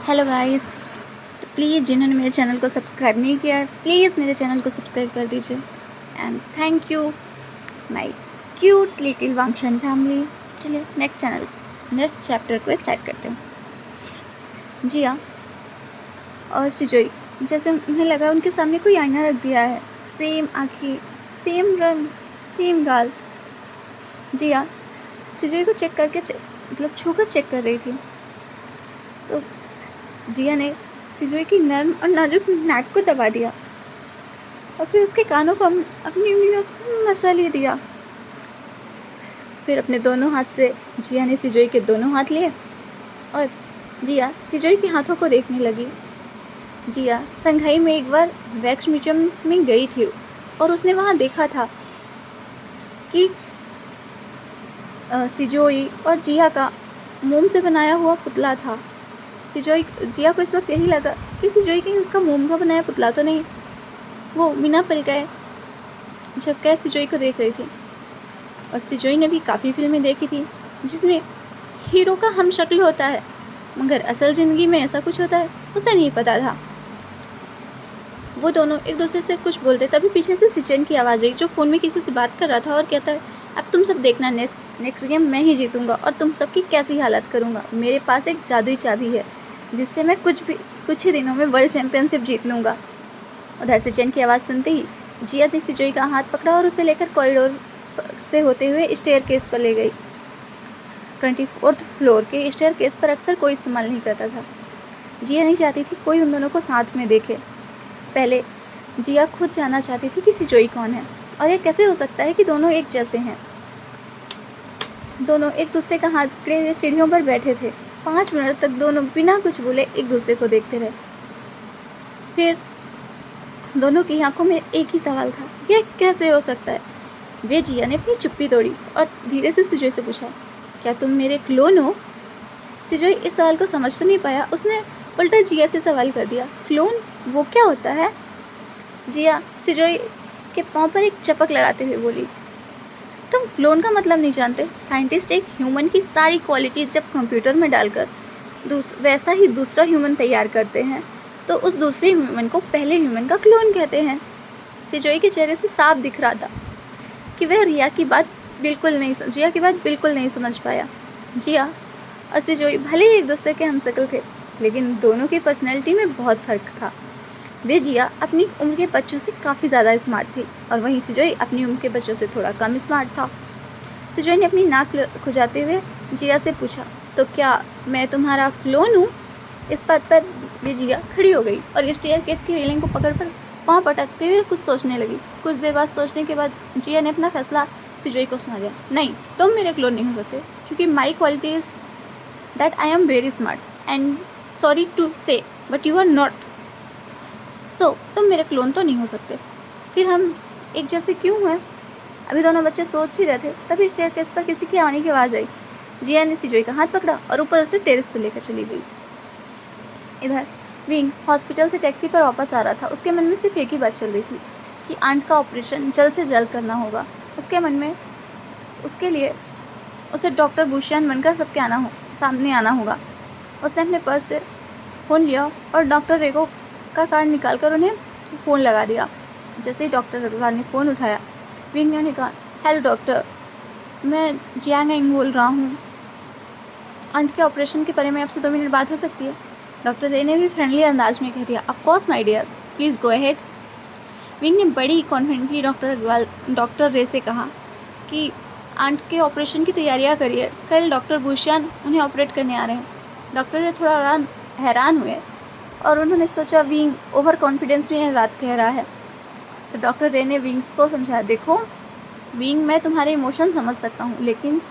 Hello guys, तो please जिन्होंने मेरे चैनल को सब्सक्राइब नहीं किया है प्लीज़ मेरे चैनल को सब्सक्राइब कर दीजिए and thank you my cute little Wangshan family. चलिए नेक्स्ट चैप्टर को स्टार्ट करते हैं। जिया और सिजोई जैसे उन्हें लगा उनके सामने कोई आईना रख दिया है। सेम आँखें, सेम रंग, सेम गाल। जिया सिजोई को चेक करके छू कर चेक कर रही थी तो जिया ने सिजोई की नर्म और नाजुक नाक को दबा दिया और फिर उसके कानों को अपनी उंगलियों से मसल दिया। फिर अपने दोनों हाथ से जिया ने सिजोई के दोनों हाथ लिए और जिया सिजोई के हाथों को देखने लगी। जिया संघाई में एक बार वैक्स म्यूजियम में गई थी और उसने वहाँ देखा था कि सिजोई और जिया का मोम से बनाया हुआ पुतला था। जिया को इस वक्त यही लगा कि सिजोई कहीं उसका मोम का बनाया पुतला तो नहीं। वो बिना पल गए झपके सिजोई को देख रही थी और सिजोई ने भी काफ़ी फिल्में देखी थी जिसमें हीरो का हम शक्ल होता है, मगर असल ज़िंदगी में ऐसा कुछ होता है उसे नहीं पता था। वो दोनों एक दूसरे से कुछ बोलते तभी पीछे से सिचन की आवाज़ आई जो फ़ोन में किसी से बात कर रहा था और कहता है, अब तुम सब देखना, नेक्स्ट गेम मैं ही जीतूंगा और तुम सबकी कैसी हालत करूंगा। मेरे पास एक जादुई चाबी है जिससे मैं कुछ ही दिनों में वर्ल्ड चैंपियनशिप जीत लूँगा। उधर सिचन की आवाज़ सुनते ही जिया ने सिजोई का हाथ पकड़ा और उसे लेकर कॉरिडोर से होते हुए स्टेयरकेस पर ले गई। 24th फ्लोर के स्टेयरकेस पर अक्सर कोई इस्तेमाल नहीं करता था। जिया नहीं चाहती थी कोई उन दोनों को साथ में देखे। पहले जिया खुद जानना चाहती थी कि सिजोई कौन है और यह कैसे हो सकता है कि दोनों एक जैसे हैं। दोनों एक दूसरे का हाथ पकड़े हुए सीढ़ियों पर बैठे थे। 5 मिनट तक दोनों बिना कुछ बोले एक दूसरे को देखते रहे। फिर दोनों की आंखों में एक ही सवाल था, यह कैसे हो सकता है। वे जिया ने अपनी चुप्पी तोड़ी और धीरे से सिजोई से पूछा, क्या तुम मेरे क्लोन हो। सिजोई इस सवाल को समझ तो नहीं पाया। उसने उल्टा जिया से सवाल कर दिया, क्लोन वो क्या होता है। जिया सिजोई के पाँव पर एक चपक लगाते हुए बोली, तुम क्लोन का मतलब नहीं जानते। साइंटिस्ट एक ह्यूमन की सारी क्वालिटीज जब कंप्यूटर में डालकर वैसा ही दूसरा ह्यूमन तैयार करते हैं तो उस दूसरे ह्यूमन को पहले ह्यूमन का क्लोन कहते हैं। सिजोई के चेहरे से साफ दिख रहा था कि वह जिया की बात बिल्कुल नहीं समझ पाया। जिया और सिजोई भले ही एक दूसरे के हमशक्ल थे लेकिन दोनों की पर्सनैलिटी में बहुत फ़र्क था। वे जिया अपनी उम्र के बच्चों से काफ़ी ज़्यादा स्मार्ट थी और वहीं सिजोई अपनी उम्र के बच्चों से थोड़ा कम स्मार्ट था। सिजोई ने अपनी नाक खुजाते हुए जिया से पूछा, तो क्या मैं तुम्हारा क्लोन हूँ। इस बात पर वे जिया खड़ी हो गई और स्टेयरकेस की रेलिंग को पकड़कर पाँव पटकते हुए कुछ सोचने लगी। कुछ देर बाद सोचने के बाद जिया ने अपना फैसला सिजोई को सुना दिया, नहीं, तुम मेरे क्लोन नहीं हो सकते क्योंकि my quality is that I am very smart and sorry to say but you are not, so तुम मेरे क्लोन तो नहीं हो सकते। फिर हम एक जैसे क्यों हैं। अभी दोनों बच्चे सोच ही रहे थे तभी स्टेयरकेस पर किसी की आने की आवाज़ आई। जिया ने सिजोई का हाथ पकड़ा और ऊपर से टेरेस पर लेकर चली गई। इधर विंग हॉस्पिटल से टैक्सी पर वापस आ रहा था। उसके मन में सिर्फ एक ही बात चल रही थी कि आंट का ऑपरेशन जल्द से जल्द करना होगा। उसके लिए उसे डॉक्टर बुशियान बनकर सबके सामने आना होगा। उसने अपने पर्स से फ़ोन लिया और डॉक्टर रेगो का कार्ड निकालकर उन्हें फ़ोन लगा दिया। जैसे ही डॉक्टर अग्रवाल ने फ़ोन उठाया, विंग ने उन्हें कहा, हेलो डॉक्टर, मैं जियांग बोल रहा हूँ। आंट के ऑपरेशन के बारे में आपसे 2 मिनट बात हो सकती है। डॉक्टर रे ने भी फ्रेंडली अंदाज में कह दिया, of course my dear, please go ahead. Wing ने बड़ी कॉन्फिडेंटली डॉक्टर रे से कहा कि आंट के ऑपरेशन की तैयारियां करिए, कल डॉक्टर बुशियान उन्हें ऑपरेट करने आ रहे हैं। डॉक्टर रे थोड़ा हैरान हुए और उन्होंने सोचा विंग ओवर कॉन्फिडेंस में यह बात कह रहा है। तो डॉक्टर रे ने विंग को समझाया, देखो विंग, मैं तुम्हारे इमोशन समझ सकता हूँ लेकिन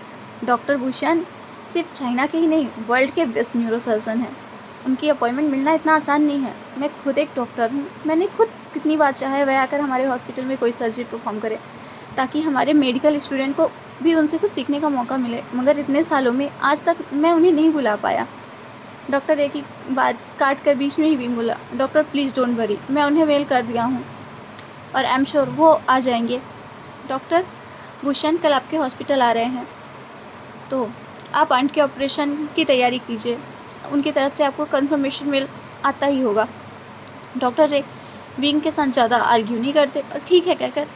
डॉक्टर बुशियान सिर्फ चाइना के ही नहीं वर्ल्ड के बेस्ट न्यूरोसर्जन हैं। उनकी अपॉइंटमेंट मिलना इतना आसान नहीं है। मैं खुद एक डॉक्टर हूँ। मैंने खुद कितनी बार चाहा है वह आकर हमारे हॉस्पिटल में कोई सर्जरी परफॉर्म करे ताकि हमारे मेडिकल स्टूडेंट को भी उनसे कुछ सीखने का मौका मिले, मगर इतने सालों में आज तक मैं उन्हें नहीं बुला पाया। डॉक्टर एक ही बात काट कर बीच में ही विंग बोला, डॉक्टर प्लीज़ डोंट वरी, मैं उन्हें मेल कर दिया हूँ और आई एम श्योर वो आ जाएंगे। डॉक्टर बुशियान कल आपके हॉस्पिटल आ रहे हैं तो आप आंट के ऑपरेशन की तैयारी कीजिए। उनकी तरफ से आपको कंफर्मेशन मेल आता ही होगा। डॉक्टर रे विंग के साथ ज़्यादा आर्ग्यू नहीं करते और ठीक है कहकर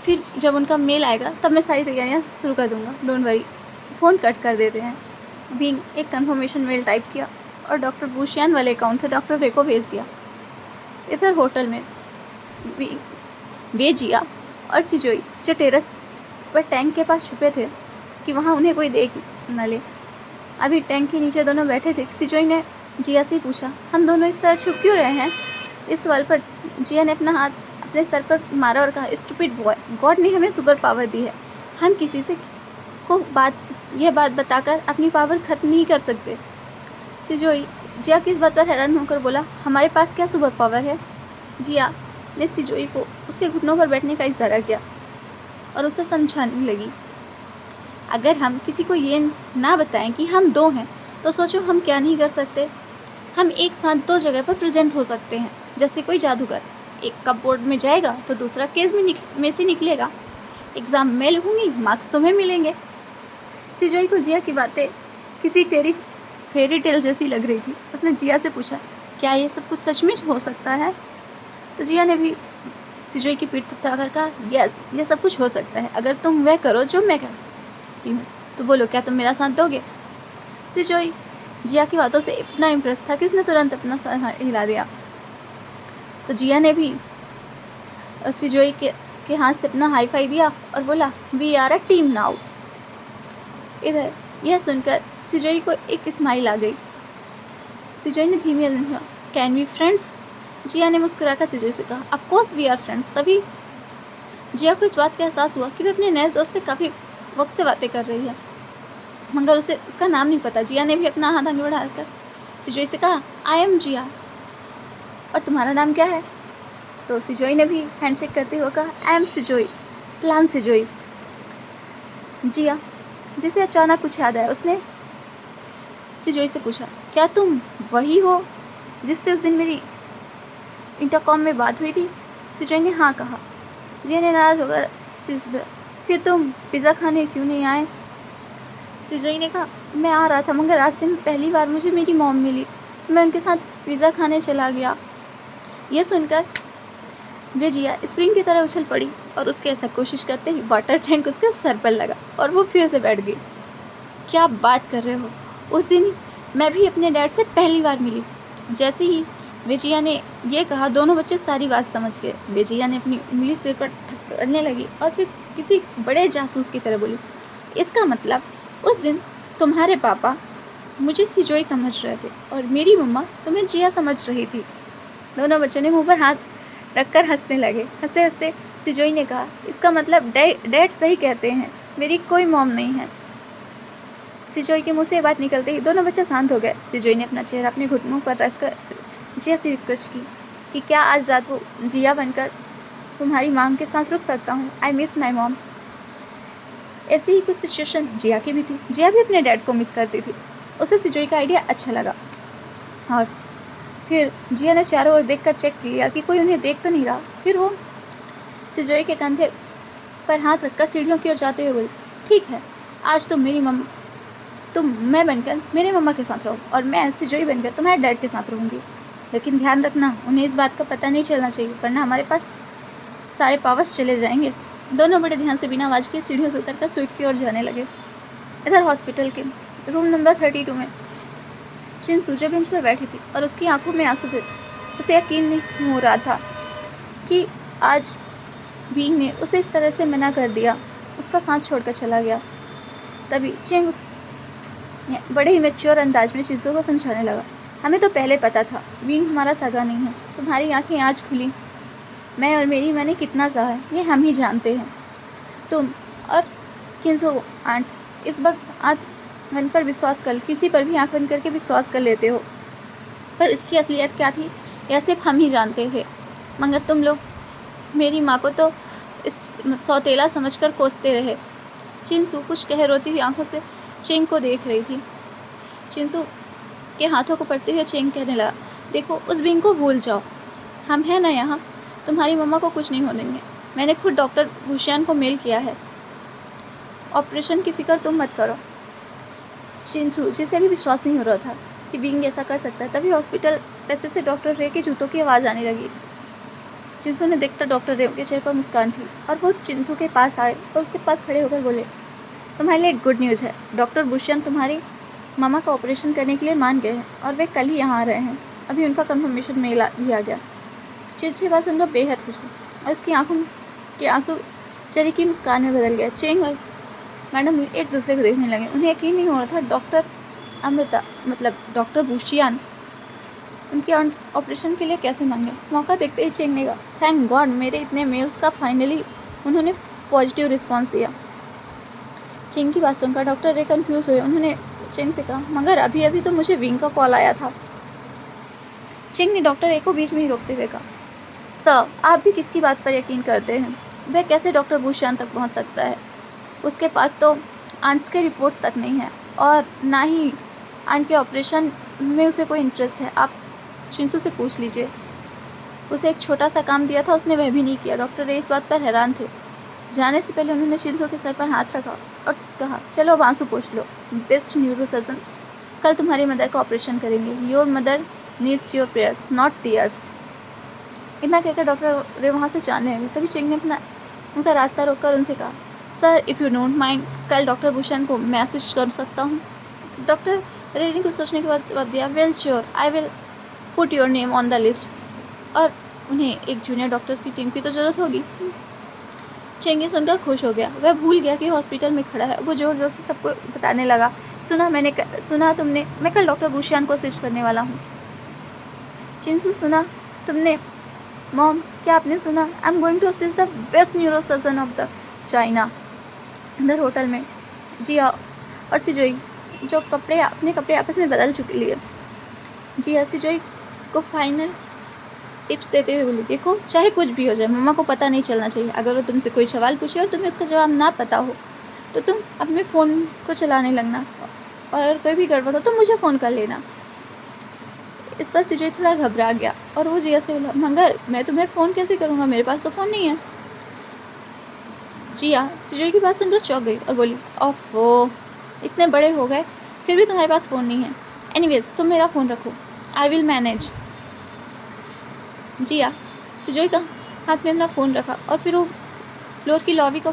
फिर जब उनका मेल आएगा तब मैं सारी तैयारियां शुरू कर दूंगा, डोंट वरी। फ़ोन कट कर देते हैं। विंग एक कंफर्मेशन मेल टाइप किया और डॉक्टर बुशियान वाले अकाउंट से डॉक्टर रे को भेज दिया। इधर होटल में बेजिया और सिजोई जो टेरेस पर टैंक के पास छुपे थे कि वहाँ उन्हें कोई देख न ले, अभी टैंक के नीचे दोनों बैठे थे। सिजोई ने जिया से पूछा, हम दोनों इस तरह छुप क्यों रहे हैं? इस सवाल पर जिया ने अपना हाथ अपने सर पर मारा और कहा, स्टूपिड बॉय, गॉड ने हमें सुपर पावर दी है, हम किसी से को यह बात बताकर अपनी पावर खत्म नहीं कर सकते। सिजोई जिया की इस बात पर हैरान होकर बोला, हमारे पास क्या सुपर पावर है? जिया ने सिजोई को उसके घुटनों पर बैठने का इशारा किया और उसे समझाने लगी, अगर हम किसी को ये ना बताएं कि हम दो हैं तो सोचो हम क्या नहीं कर सकते। हम एक साथ दो जगह पर प्रेजेंट हो सकते हैं, जैसे कोई जादूगर एक कपबोर्ड में जाएगा तो दूसरा केस में से निकलेगा, एग्ज़ाम में लिखूंगी, मार्क्स तुम्हें मिलेंगे। सिजोई को जिया की बातें किसी फेरी टेल जैसी लग रही थी। उसने जिया से पूछा, क्या ये सब कुछ सच में हो सकता है? तो जिया ने भी सिजोई की पीठ थपथपाकर कहा, यस, ये सब कुछ हो सकता है अगर तुम वह करो जो मैं कहती हूँ। तो बोलो, क्या तुम मेरा साथ दोगे? सिजोई जिया की बातों से इतना इम्प्रेस था कि उसने तुरंत अपना सर हिला दिया। तो जिया ने भी सिजोई के हाथ से अपना हाई फाई दिया और बोला, we are a team now. इधर यह सुनकर सिजोई को एक स्माइल आ गई। सिजोई ने धीमे कहा, कैन वी फ्रेंड्स? जिया ने मुस्कुराकर सिजोई से कहा, of course we are friends. तभी जिया को इस बात का एहसास हुआ कि वह अपने नए दोस्त से काफ़ी वक्त से बातें कर रही है, मगर उसे उसका नाम नहीं पता। जिया ने भी अपना हाथ आगे बढ़ाकर सिजोई से कहा, आई एम जिया, और तुम्हारा नाम क्या है? तो सिजोई ने भी हैंडशेक करते हुए कहा, आई एम सिजोई, प्लान सिजोई। जिया जिसे अचानक कुछ याद आया, उसने सिजोई से पूछा, क्या तुम वही हो जिससे उस दिन मेरी इंटरकॉम में बात हुई थी? सिजोई ने हाँ कहा। जिया ने नाराज होकर फिर तुम पिज़्ज़ा खाने क्यों नहीं आए? सिजोई ने कहा, मैं आ रहा था मगर रास्ते में पहली बार मुझे मेरी मॉम मिली तो मैं उनके साथ पिज़्ज़ा खाने चला गया। यह सुनकर वे जिया स्प्रिंग की तरह उछल पड़ी और उसके ऐसा कोशिश करते ही वाटर टैंक उसके सर पर लगा और वो फिर से बैठ गई। क्या बात कर रहे हो? उस दिन मैं भी अपने डैड से पहली बार मिली। जैसे ही विजया ने यह कहा, दोनों बच्चे सारी बात समझ गए। विजया ने अपनी उंगली सिर पर ठक्करने लगी और फिर किसी बड़े जासूस की तरह बोली, इसका मतलब उस दिन तुम्हारे पापा मुझे सिजोई समझ रहे थे और मेरी मम्मा तुम्हें जिया समझ रही थी। दोनों बच्चों ने मुंह पर हाथ रखकर हंसने लगे। हंसते हंसते सिजोई ने कहा, इसका मतलब डैड सही कहते हैं, मेरी कोई मॉम नहीं है। सिजोई के मुंह से बात निकलते ही दोनों बच्चे शांत हो गए। सिजोई ने अपना चेहरा अपने घुटनों पर रखकर जिया से रिक्वेस्ट की कि क्या आज रात को जिया बनकर तुम्हारी मांग के साथ रुक सकता हूँ? I miss my mom. ऐसी ही कुछ सिचुएशन जिया की भी थी। जिया भी अपने डैड को मिस करती थी। उसे सिजोई का आइडिया अच्छा लगा और फिर जिया ने चारों ओर देखकर चेक किया कि कोई उन्हें देख तो नहीं रहा। फिर वो सिजोई के कंधे पर हाथ रखकर सीढ़ियों की ओर जाते हुए बोली, ठीक है, आज तुम मैं बनकर मेरे मम्मा के साथ रहो और मैं सिजोई बनकर तुम्हारे डैड के साथ रहूँगी। लेकिन ध्यान रखना, उन्हें इस बात का पता नहीं चलना चाहिए वरना हमारे पास सारे पावर्स चले जाएंगे। दोनों बड़े ध्यान से बिना आवाज़ के सीढ़ियों से उतरकर स्वीट की ओर जाने लगे। इधर हॉस्पिटल के रूम नंबर 32 में चिंसू जो बेंच पर बैठी थी और उसकी आंखों में आंसू थे। उसे यकीन नहीं हो रहा था कि आज विंग ने उसे इस तरह से मना कर दिया, उसका साथ छोड़कर चला गया। तभी चेंग बड़े ही मैच्योर अंदाज में चिंसू को समझाने लगा, हमें तो पहले पता था विंग हमारा सगा नहीं है, तुम्हारी आंखें आज खुली। मैं और मेरी मैंने कितना सहा है ये हम ही जानते हैं। तुम और किंसो आंट इस वक्त आंख बंद पर विश्वास कर, किसी पर भी आंख बंद करके विश्वास कर लेते हो, पर इसकी असलियत क्या थी यह सिर्फ हम ही जानते थे। मगर तुम लोग मेरी माँ को तो इस सौतेला समझकर कोसते रहे। चिंसू कुछ कह रोती हुई आंखों से चेंग को देख रही थी। चिंसू के हाथों को पड़ते हुए चेंग कहने लगा, देखो उस विंग को भूल जाओ, हम हैं ना यहाँ, तुम्हारी मम्मा को कुछ नहीं होने देंगे। मैंने खुद डॉक्टर भूशियान को मेल किया है, ऑपरेशन की फिक्र तुम मत करो। चिंचू, जिसे भी विश्वास नहीं हो रहा था कि विंग ऐसा कर सकता है। तभी हॉस्पिटल पैसे से डॉक्टर रे के जूतों की आवाज़ आने लगी। चिंसू ने देखता डॉक्टर रे के चेहरे पर मुस्कान थी और वो चिंसू के पास आए और उसके पास खड़े होकर बोले, तुम्हारे लिए एक गुड न्यूज़ है। डॉक्टर बुशियन तुम्हारी मामा का ऑपरेशन करने के लिए मान गए हैं और वे कल ही यहाँ आ रहे हैं। अभी उनका कंफर्मेशन मेल भी आ गया। चिंसू के पास उनका बेहद खुश था और उसकी आंखों के आंसू चेहरे की मुस्कान में बदल गया। चेंग और मैडम एक दूसरे को देखने लगे। उन्हें यकीन नहीं हो रहा था डॉक्टर अमृता मतलब डॉक्टर बुशियन उनके ऑपरेशन के लिए कैसे मांगे। मौका देखते ही चेंग ने कहा, थैंक गॉड मेरे इतने मेल्स का फाइनली उन्होंने पॉजिटिव रिस्पांस दिया। चेंग की बात सुनकर डॉक्टर रे कंफ्यूज हुए। उन्होंने चेंग से कहा, मगर अभी अभी तो मुझे विंग का कॉल आया था। चेंग ने डॉक्टर रे को बीच में ही रोकते हुए कहा, सर आप भी किसकी बात पर यकीन करते हैं? वह कैसे डॉक्टर बुशियन तक पहुंच सकता है? उसके पास तो आंट्स के रिपोर्ट्स तक नहीं है और ना ही आंट के ऑपरेशन में उसे कोई इंटरेस्ट है। आप चिंसू से पूछ लीजिए। उसे एक छोटा सा काम दिया था, उसने वह भी नहीं किया। डॉक्टर रे इस बात पर हैरान थे। जाने से पहले उन्होंने चिंसू के सर पर हाथ रखा और कहा, चलो अब आंसू पोंछ लो। बेस्ट न्यूरोसर्जन कल तुम्हारी मदर का ऑपरेशन करेंगे। Your mother needs your prayers not tears. इतना कहकर डॉक्टर रे वहाँ से जाने लगे। तभी चिंग ने उनका रास्ता रोककर उनसे कहा, sir if you don't mind कल डॉक्टर बुशियन को मैसेज कर सकता हूँ? डॉक्टर रे ने कुछ सोचने के बाद जवाब दिया, well sure I will put your name on the list. और उन्हें एक जूनियर डॉक्टर्स की टीम की तो ज़रूरत होगी। चेंगे सुनकर खुश हो गया। वह भूल गया कि हॉस्पिटल में खड़ा है। वो ज़ोर ज़ोर से सबको बताने लगा, सुना तुमने, मैं कल डॉक्टर बुशियन को असिस्ट करने वाला हूँ। चिंसू सुना तुमने? मॉम क्या आपने सुना? I am going to assist the best neurosurgeon of the China अंदर होटल में। जिया और सिजोई जो अपने कपड़े आपस में बदल चुके लिए। जिया सिजोई को फाइनल टिप्स देते हुए बोली, देखो चाहे कुछ भी हो जाए मम्मा को पता नहीं चलना चाहिए। अगर वो तुमसे कोई सवाल पूछे और तुम्हें उसका जवाब ना पता हो तो तुम अपने फ़ोन को चलाने लगना और अगर कोई भी गड़बड़ हो तो मुझे फ़ोन कर लेना। इस पर सिजोई थोड़ा घबरा गया और वो जिया से बोला, मगर मैं तुम्हें फ़ोन कैसे करूँगा, मेरे पास तो फ़ोन नहीं है। जिया सिजोई की बात सुनकर चौंक गई और बोली, ओफो इतने बड़े हो गए फिर भी तुम्हारे पास फ़ोन नहीं है। एनीवेज तुम मेरा फ़ोन रखो, आई विल मैनेज। जिया सिजोई का हाथ में अपना फ़ोन रखा और फिर वो फ्लोर की लॉबी का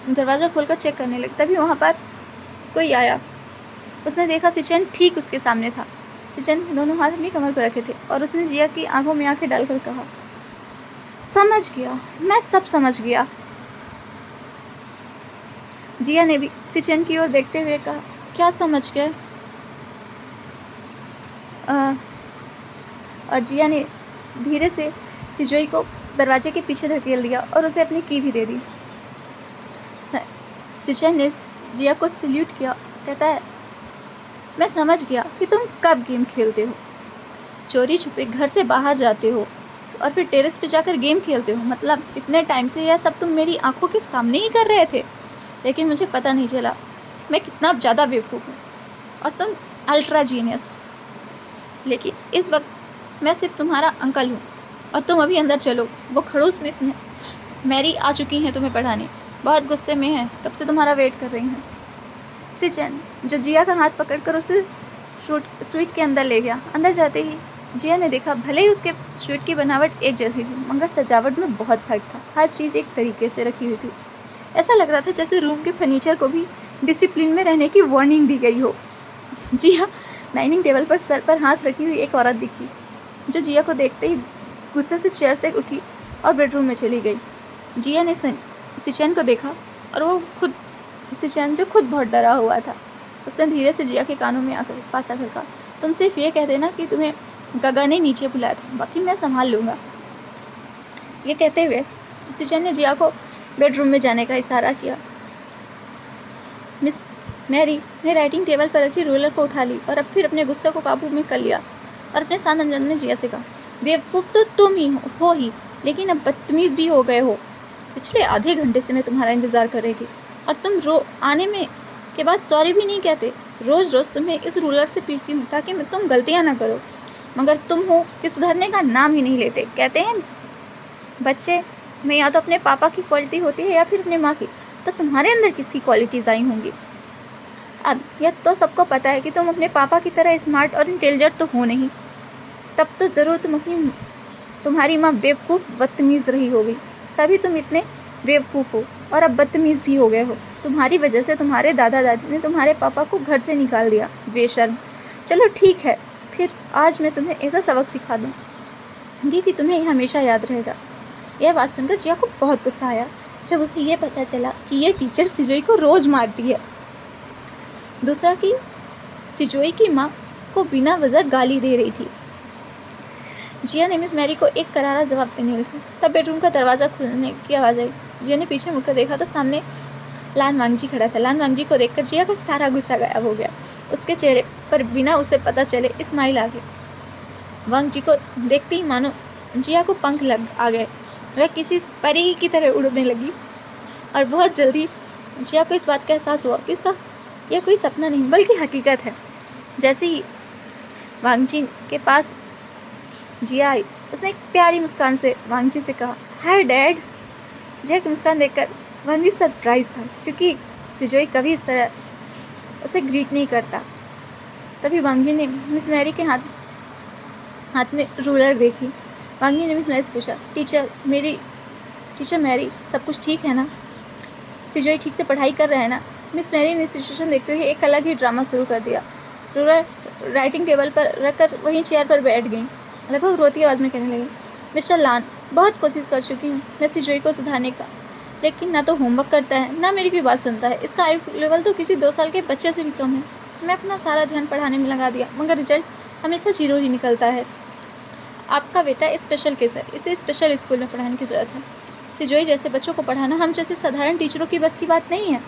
दरवाज़ा खोलकर चेक करने लगी। तभी वहाँ पर कोई आया। उसने देखा सिचन ठीक उसके सामने था। सिचन दोनों हाथ अपनी कमर पर रखे थे और उसने जिया की आंखों में आंखें डालकर कहा, समझ गया, मैं सब समझ गया। जिया ने भी सिचन की ओर देखते हुए कहा, क्या समझ गए? और जिया ने धीरे से सिजोई को दरवाजे के पीछे धकेल दिया और उसे अपनी की भी दे दी। सिचन ने जिया को सल्यूट किया, कहता है, मैं समझ गया कि तुम कब गेम खेलते हो। चोरी छुपे घर से बाहर जाते हो और फिर टेरेस पे जाकर गेम खेलते हो। मतलब इतने टाइम से यह सब तुम मेरी आंखों के सामने ही कर रहे थे, लेकिन मुझे पता नहीं चला मैं कितना ज़्यादा बेवकूफ़ हूँ और तुम अल्ट्रा जीनियस। लेकिन इस वक्त मैं सिर्फ तुम्हारा अंकल हूँ और तुम अभी अंदर चलो। वो खड़ूस मिस मैरी आ चुकी हैं तुम्हें पढ़ाने, बहुत गुस्से में हैं, कब से तुम्हारा वेट कर रही हैं। सिचन जो जिया का हाथ पकड़कर उसे स्वीट के अंदर ले गया। अंदर जाते ही जिया ने देखा भले ही उसके स्वीट की बनावट एक जैसी थी मगर सजावट में बहुत फर्क था। हर चीज़ एक तरीके से रखी हुई थी। ऐसा लग रहा था जैसे रूम के फर्नीचर को भी डिसिप्लिन में रहने की वार्निंग दी गई हो। जिया डाइनिंग टेबल पर सर पर हाथ रखी हुई एक औरत दिखी जो जिया को देखते ही गुस्से से चेयर से उठी और बेडरूम में चली गई। जिया ने सिचन को देखा और वो सिचन जो खुद बहुत डरा हुआ था, उसने धीरे से जिया के कानों में पास आकर कहा, तुम सिर्फ ये कह देना कि तुम्हें गगा ने नीचे बुलाया था, बाकी मैं संभाल लूँगा। ये कहते हुए सिचन ने जिया को बेडरूम में जाने का इशारा किया। मिस मैरी ने राइटिंग टेबल पर रखी रूलर को उठा ली और अब फिर अपने गुस्से को काबू में कर लिया और अपने साथ अंजन ने जिया से कहा, बेवकूफ़ तो तुम ही हो ही, लेकिन अब बदतमीज़ भी हो गए हो। पिछले आधे घंटे से मैं तुम्हारा इंतज़ार कर रही थी और तुम आने में के बाद सॉरी भी नहीं कहते। रोज़ रोज़ तुम्हें इस रूलर से पीटती हूँ ताकि तुम गलतियाँ ना करो, मगर तुम हो कि सुधरने का नाम ही नहीं लेते। कहते हैं बच्चे में या तो अपने पापा की क्वालिटी होती है या फिर अपने माँ की, तो तुम्हारे अंदर किसकी क्वालिटीज़ आई होंगी? अब यह तो सबको पता है कि तुम अपने पापा की तरह स्मार्ट और इंटेलिजेंट तो हो नहीं, तब तो ज़रूर तुम्हारी माँ बेवकूफ़ बदतमीज़ रही होगी, तभी तुम इतने बेवकूफ़ हो और अब बदतमीज़ भी हो गए हो। तुम्हारी वजह से तुम्हारे दादा दादी ने तुम्हारे पापा को घर से निकाल दिया, बेशर्म। चलो ठीक है, फिर आज मैं तुम्हें ऐसा सबक सिखा दूँगी कि तुम्हें यह हमेशा याद रहेगा। यह बात सुनकर जिया को बहुत गुस्सा आया जब उसे ये पता चला कि ये टीचर सिजोई को रोज़ मारती है। दूसरा कि सिजोई की माँ को बिना वजह गाली दे रही थी। जिया ने मिस मैरी को एक करारा जवाब देने लगी। तब बेडरूम का दरवाज़ा खुलने की आवाज़ आई। जिया ने पीछे मुड़कर देखा तो सामने लान वांगजी खड़ा था। लान वांगजी को देखकर जिया का सारा गुस्सा गायब हो गया। उसके चेहरे पर बिना उसे पता चले स्माइल आ गई। वांगजी को देखते ही मानो जिया को पंख लग आ गए। वह किसी परी की तरह उड़ने लगी और बहुत जल्दी जिया को इस बात का एहसास हुआ कि इसका यह कोई सपना नहीं बल्कि हकीकत है। जैसे ही वांगजी के पास जिया आई, उसने एक प्यारी मुस्कान से वांगजी से कहा, हाय डैड। जिया की मुस्कान देखकर वांगजी सरप्राइज था क्योंकि सिजोई कभी इस तरह उसे ग्रीट नहीं करता। तभी वांगजी ने मिस मैरी के हाथ में रूलर देखी। वांगजी ने मिस मैरी से पूछा, टीचर मैरी, सब कुछ ठीक है ना? सिजोई ठीक से पढ़ाई कर रहे हैं ना? मिस मैरी ने सिचुएशन देखते हुए एक अलग ही ड्रामा शुरू कर दिया। रूलर राइटिंग टेबल पर रखकर वहीं चेयर पर बैठ गई। लगभग रोती आवाज़ में कहने लगी, मिस्टर लान, बहुत कोशिश कर चुकी हूँ मैं सिजोई को सुधारने का, लेकिन ना तो होमवर्क करता है ना मेरी कोई बात सुनता है। इसका आयु लेवल तो किसी 2 साल के बच्चे से भी कम है। मैं अपना सारा ध्यान पढ़ाने में लगा दिया मगर रिजल्ट हमेशा 0 ही निकलता है। आपका बेटा स्पेशल केस है, इसे स्पेशल स्कूल में पढ़ाने की ज़रूरत है। सिजोई जैसे बच्चों को पढ़ाना हम जैसे साधारण टीचरों की बस की बात नहीं है।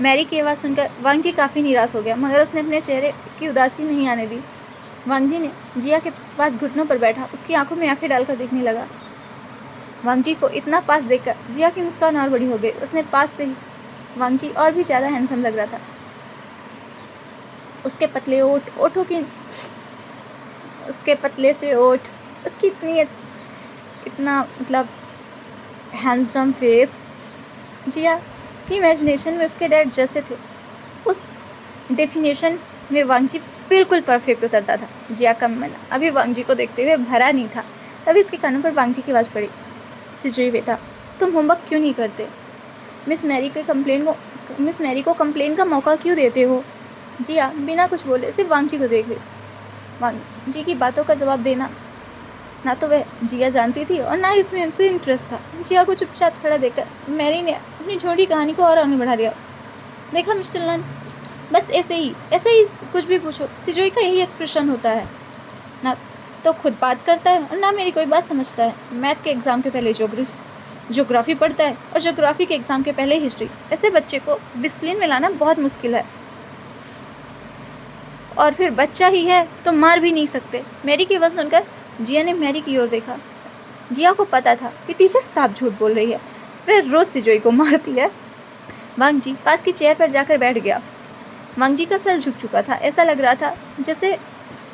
मैरी की आवाज़ सुनकर वांगजी काफ़ी निराश हो गया मगर उसने अपने चेहरे की उदासी नहीं आने दी। वांगजी ने जिया के पास घुटनों पर बैठा उसकी आंखों में आंखें डालकर देखने लगा। वांगजी को इतना पास देखकर जिया की मुस्कान और बड़ी हो गई। उसने पास से ही वांगजी और भी ज़्यादा हैंडसम लग रहा था। उसके पतले उसके पतले से ओठ, उसकी इतना मतलब हैंडसम फेस, जिया की इमेजिनेशन में उसके डैड जैसे थे उस डेफिनेशन में वांगजी बिल्कुल परफेक्ट उतरता था। जिया का मन अभी वांगजी को देखते हुए भरा नहीं था। तभी उसके कानों पर वांगजी की आवाज़ पड़ी, सिजोई बेटा, तुम होमवर्क क्यों नहीं करते? मिस मैरी को कंप्लेन का मौका क्यों देते हो? जिया बिना कुछ बोले सिर्फ वांगजी को देख ली। वांगजी की बातों का जवाब देना ना तो वह जिया जानती थी और ना इसमें उसे इंटरेस्ट था। जिया को चुपचाप खड़ा देखकर मैरी ने अपनी छोटी कहानी को और आगे बढ़ा दिया। देखा मिस्टर लन, बस ऐसे ही कुछ भी पूछो, सिजोई का यही एक प्रश्न होता है, ना तो खुद बात करता है और ना मेरी कोई बात समझता है। मैथ के एग्ज़ाम के पहले ज्योग्राफी पढ़ता है और ज्योग्राफी के एग्ज़ाम के पहले हिस्ट्री। ऐसे बच्चे को डिसिप्लिन में लाना बहुत मुश्किल है और फिर बच्चा ही है तो मार भी नहीं सकते। मैरी की आवाज़ सुनकर जिया ने मैरी की ओर देखा। जिया को पता था कि टीचर साफ झूठ बोल रही है, वह रोज़ सिजोई को मारती है। वांगजी पास की चेयर पर जाकर बैठ गया। वांगजी का सर झुक चुका था। ऐसा लग रहा था जैसे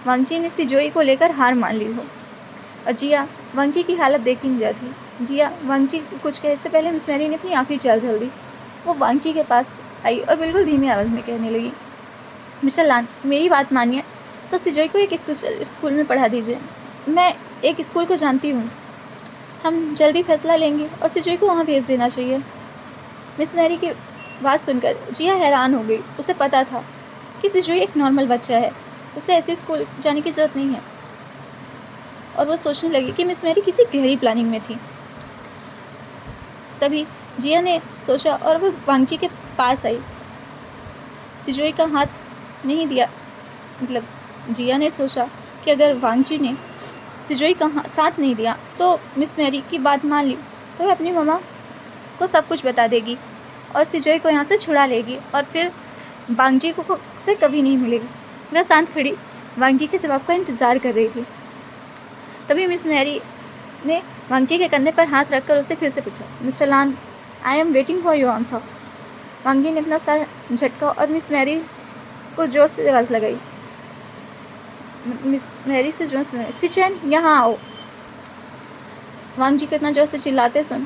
वांगजी ने सिजोई को लेकर हार मान ली हो। और जिया वांगजी की हालत देख ही नहीं जाती। जिया वांगजी को कुछ कहे से पहले मिस मैरी ने अपनी आखिरी चाल चल दी। वो वांगजी के पास आई और बिल्कुल धीमी आवाज़ में कहने लगी, मिस्टर लान, मेरी बात मानिए तो सिजोई को एक स्पेशल स्कूल में पढ़ा दीजिए। मैं एक स्कूल को जानती हूँ, हम जल्दी फैसला लेंगे और सिजोई को वहाँ भेज देना चाहिए। मिस मैरी की बात सुनकर जिया हैरान हो गई। उसे पता था कि सिजोई एक नॉर्मल बच्चा है, उसे ऐसे स्कूल जाने की ज़रूरत नहीं है और वो सोचने लगी कि मिस मैरी किसी गहरी प्लानिंग में थी। तभी जिया ने सोचा और वो वांगजी के पास आई। सिजोई का हाथ नहीं दिया, मतलब जिया ने सोचा कि अगर वांगजी ने सिजोई का साथ नहीं दिया तो मिस मैरी की बात मान ली तो वह अपनी मम्मा को सब कुछ बता देगी और सिजोई को यहाँ से छुड़ा लेगी और फिर वांगजी को से कभी नहीं मिलेगी। वह शांत खड़ी वांगजी के जवाब का इंतज़ार कर रही थी। तभी मिस मैरी ने वांगजी के कंधे पर हाथ रखकर उसे फिर से पूछा, mister Lan, I am waiting for your answer. वांगजी ने अपना सर झटका और मिस मैरी को जोर से आवाज़ लगाई। मिस मैरी से जोर से, सिचेन यहाँ आओ। वांगजी को इतना जोर से चिल्लाते सुन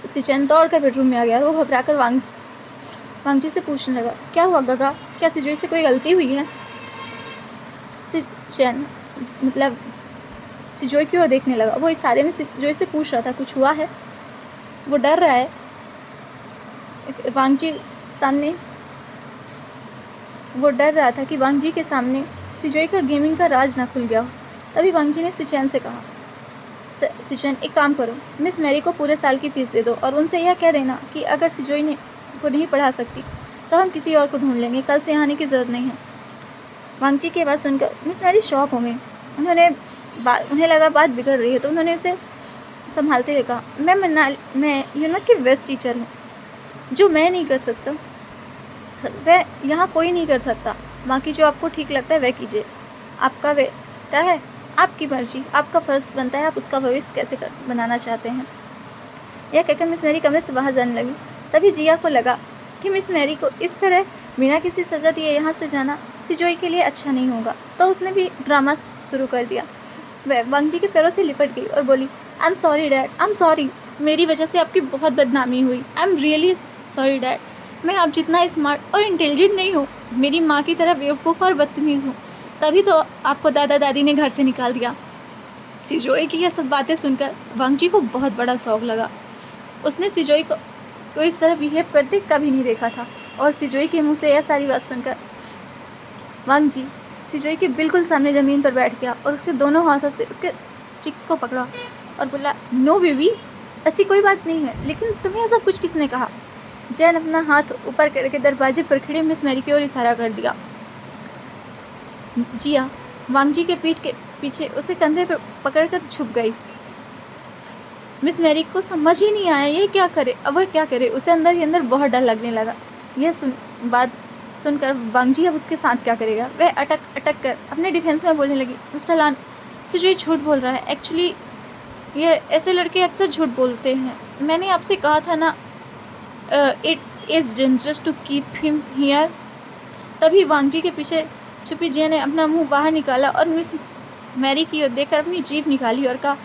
सिचेन दौड़कर बेडरूम में आ गया और वो घबराकर वांगजी से पूछने लगा, क्या हुआ गगा, क्या सिजोई से कोई गलती हुई है? सिचेन मतलब सिजोई की ओर देखने लगा। वो इशारे में सिजोई से पूछ रहा था, कुछ हुआ है? वो डर रहा है वांगजी सामने वो डर रहा था कि वांगजी के सामने सिजोई का गेमिंग का राज ना खुल गया हो। तभी वांगजी ने सिचेन से कहा, सिचेन एक काम करो, मिस मैरी को पूरे साल की फीस दे दो और उनसे यह कह देना कि अगर सिजोई को नहीं पढ़ा सकती तो हम किसी और को ढूंढ लेंगे, कल से आने की ज़रूरत नहीं है। वांगजी की बात सुनकर मिस मैरी शॉक हो गई। उन्हें लगा बात बिगड़ रही है, तो उन्होंने उसे संभालते हुए कहा, मैं यूनक की बेस्ट टीचर हूँ। जो मैं नहीं कर सकता वह यहाँ कोई नहीं कर सकता। बाकी जो आपको ठीक लगता है वह कीजिए। आपका बेटा है, आपकी मर्जी, आपका फ़र्ज बनता है आप उसका भविष्य कैसे बनाना चाहते हैं। यह कहकर मिस मैरी कमरे से बाहर जाने लगी। तभी जिया को लगा कि मिस मैरी को इस तरह बिना किसी सज़ा दिए यहाँ से जाना सिजोई के लिए अच्छा नहीं होगा, तो उसने भी ड्रामा शुरू कर दिया। वह वांगजी के पैरों से लिपट गई और बोली, I am sorry dad, I am sorry, मेरी वजह से आपकी बहुत बदनामी हुई। I am really sorry dad, मैं आप जितना स्मार्ट और इंटेलिजेंट नहीं हूँ, मेरी माँ की तरह बेवकूफ़ और बदतमीज़ हूँ, तभी तो आपको दादा दादी ने घर से निकाल दिया। सिजोई की यह सब बातें सुनकर वांगजी को बहुत बड़ा शौक लगा। उसने सिजोई को इस तरह बिहेव करते कभी नहीं देखा था, और सिजोई के मुंह से यह सारी बात सुनकर वांगजी सिजोई के बिल्कुल सामने ज़मीन पर बैठ गया और उसके दोनों हाथों से उसके चिक्स को पकड़ा और बोला, नो बेबी, ऐसी कोई बात नहीं है, लेकिन तुम्हें ऐसा कुछ किसने कहा? जैन अपना हाथ ऊपर करके दरवाजे पर खड़े मिस मैरी की ओर इशारा कर दिया। जिया वांगजी के पीठ के पीछे उसे कंधे पर पकड़कर छुप गई। मिस मैरी को समझ ही नहीं आया ये क्या करे, अब वह क्या करे। उसे अंदर ही अंदर बहुत डर लगने लगा। यह बात सुनकर वांगजी अब उसके साथ क्या करेगा। वह अटक अटक कर अपने डिफेंस में बोलने लगी, मिस्टर लान, सिजोई झूठ बोल रहा है। एक्चुअली ये ऐसे लड़के अक्सर झूठ बोलते हैं। मैंने आपसे कहा था ना, it is dangerous to keep him here. तभी वांगजी के पीछे छुपी जिया ने अपना मुंह बाहर निकाला और मिस मैरी की ओर देखकर अपनी जीभ निकाली और कहा,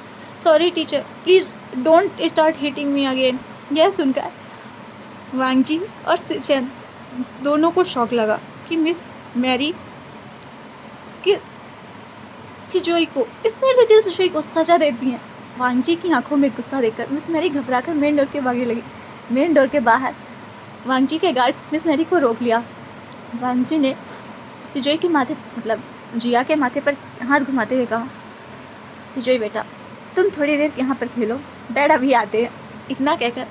sorry teacher, please don't start hitting me again. यह सुनकर वांगजी और सिचेन दोनों को शौक लगा कि मिस मैरी उसके सिजोई को, इतने लिटिल सिजोई को सजा देती हैं। वांगजी की आंखों में गुस्सा देखकर मिस मैरी घबराकर मेन डोर के भागने लगी। मेन डोर के बाहर वांगजी के गार्ड्स मिस मैरी को रोक लिया। वांगजी ने सिजोई के माथे जिया के माथे पर हाथ घुमाते हुए कहा, सिजोई बेटा, तुम थोड़ी देर यहाँ पर खेलो, डैड अभी आते हैं। इतना कहकर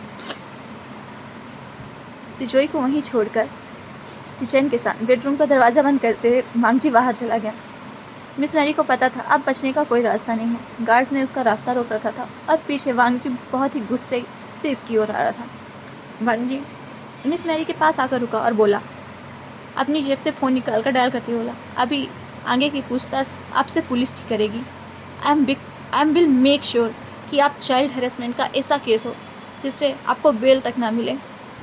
सिजोई को वहीं छोड़कर सिचेन के साथ बेडरूम का दरवाज़ा बंद करते हुए वांगजी बाहर चला गया। मिस मैरी को पता था अब बचने का कोई रास्ता नहीं है। गार्ड्स ने उसका रास्ता रोक रखा था और पीछे वांगजी बहुत ही गुस्से से इसकी ओर आ रहा था। वांगजी मिस मैरी के पास आकर रुका और बोला, अपनी जेब से फ़ोन निकाल कर डायल करते बोला, अभी आगे की पूछताछ आपसे पुलिस ठीक करेगी। I am will make sure कि आप चाइल्ड हैरेसमेंट का ऐसा केस हो जिससे आपको बेल तक ना मिले,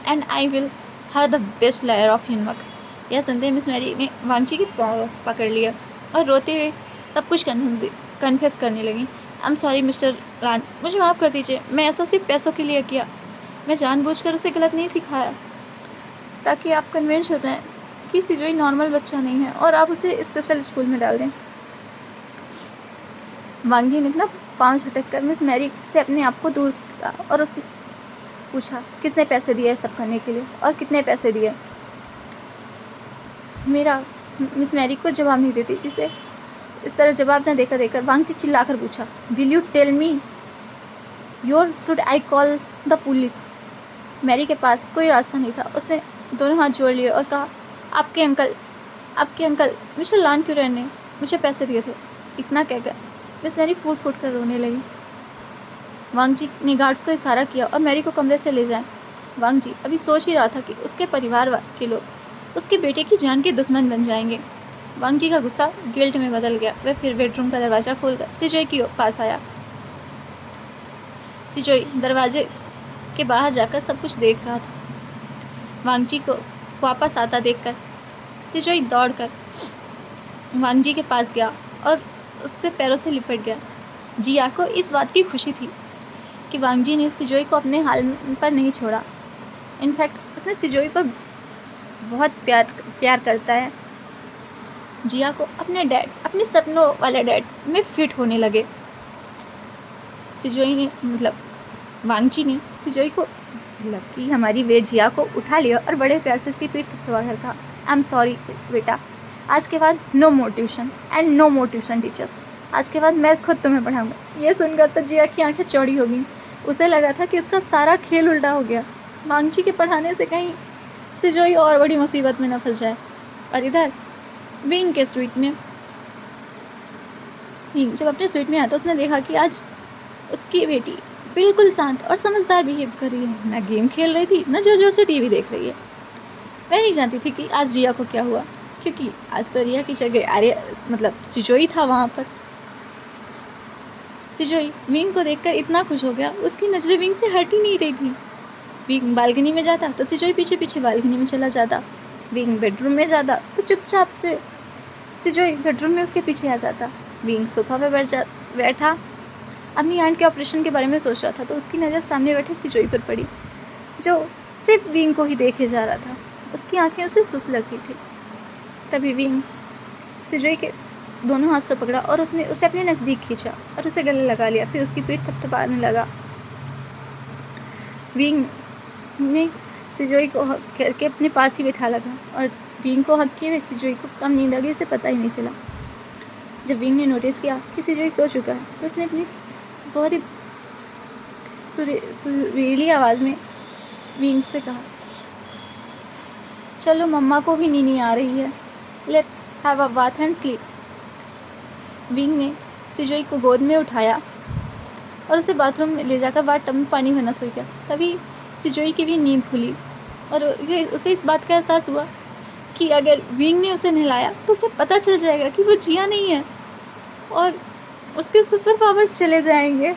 and I will hire the best lawyer of यूनमक। यह सुनते ही मिस मैरी ने वांगजी की पकड़ लिया और रोते हुए सब कुछ कन्फेस करने लगी। आई एम सॉरी मिस्टर लान, मुझे माफ़ कर दीजिए, मैं ऐसा सिर्फ पैसों के लिए किया। मैं जानबूझकर उसे गलत नहीं सिखाया, ताकि आप कन्विंस हो जाएं कि सिजोई नॉर्मल बच्चा नहीं है और आप उसे स्पेशल स्कूल में डाल दें। वांगजी ने अपना पाँव झटक कर मिस मैरी से अपने आप को दूर किया और उसने पूछा, किसने पैसे दिए सब करने के लिए और कितने पैसे दिए? मिस मैरी को जवाब नहीं देती, जिसे इस तरह जवाब न देकर वांगजी चिल्लाकर पूछा, will you tell me your should I call the police? Mary के पास कोई रास्ता नहीं था। उसने दोनों हाथ जोड़ लिए और कहा, आपके अंकल मिस्टर लान क्यूरर ने मुझे पैसे दिए थे। इतना कहकर मिस मैरी फूट फूट कर रोने लगी। वांगजी ने गार्ड्स को इशारा किया और मैरी को कमरे से ले जाएं। वांगजी अभी सोच ही रहा था कि उसके परिवार के लोग उसके बेटे की जान के दुश्मन बन जाएंगे। वांगजी का गुस्सा गिल्ट में बदल गया। वह फिर बेडरूम का दरवाज़ा खोलकर सिजोई के पास आया। सिजोई दरवाजे के बाहर जाकर सब कुछ देख रहा था। वांगजी को वापस आता देखकर सिजोई दौड़कर वांगजी के पास गया और उससे पैरों से लिपट गया। जिया को इस बात की खुशी थी कि वांगजी ने सिजोई को अपने हाल पर नहीं छोड़ा। इनफैक्ट उसने सिजोई पर बहुत प्यार करता है, जिया को अपने सपनों वाले डैड में फिट होने लगे। सिजोई ने वांगजी ने सिजोई को कि हमारी वे जिया को उठा लिया और बड़े प्यार से उसकी पीठ थपथपा कर कहा, आई एम सॉरी बेटा, आज के बाद no more tuition and no more tuition teachers. आज के बाद मैं खुद तुम्हें पढ़ाऊंगा। ये सुनकर तो जिया की आंखें चौड़ी हो गई। उसे लगा था कि उसका सारा खेल उल्टा हो गया। वांगजी के पढ़ाने से कहीं सिजोई और बड़ी मुसीबत में न फंस जाए। और इधर विंग के स्वीट में विंग जब अपने स्वीट में आया तो उसने देखा कि आज उसकी बेटी बिल्कुल शांत और समझदार बिहेव कर रही है। ना गेम खेल रही थी, ना जोर जोर से टीवी देख रही है। वह नहीं जानती थी कि आज रिया को क्या हुआ, क्योंकि आज तो रिया की जगह सिजोई था वहाँ पर। सिजोई विंग को देखकर इतना खुश हो गया, उसकी नजरें विंग से हट ही नहीं रही थी। विंग बालकनी में जाता तो सिजोई पीछे पीछे बालकनी में चला जाता। विंग बेडरूम में जाता तो चुपचाप से सिजोई बेडरूम में उसके पीछे आ जाता। विंग सोफा पे बैठा अपनी आंट के ऑपरेशन के बारे में सोच रहा था तो उसकी नज़र सामने बैठे सिजोई पर पड़ी, जो सिर्फ विंग को ही देखे जा रहा था। उसकी आंखें उसे सुस्त लग रही थी। तभी विंग सिजोई के दोनों हाथ से पकड़ा और उसे अपने नज़दीक खींचा और उसे गले लगा लिया। फिर उसकी पीठ थपथपाने लगा। विंग ने सिजोई को हक करके अपने पास ही बैठा लगा और विंग को हक किए हुए सिजोई को कम नींद आ गई, इसे पता ही नहीं चला। जब विंग ने नोटिस किया कि सिजोई सो चुका है तो उसने अपनी बहुत ही सुरीली आवाज़ में विंग से कहा, चलो मम्मा को भी नींद आ रही है, let's have a bath and sleep. Wing ने सिजोई को गोद में उठाया और उसे बाथरूम में ले जाकर बाथटब में पानी भरना शुरू किया। तभी सिजोई की भी नींद खुली और उसे इस बात का एहसास हुआ कि अगर विंग ने उसे नहलाया तो उसे पता चल जाएगा कि वो जिया नहीं है और उसके सुपर पावर्स चले जाएंगे।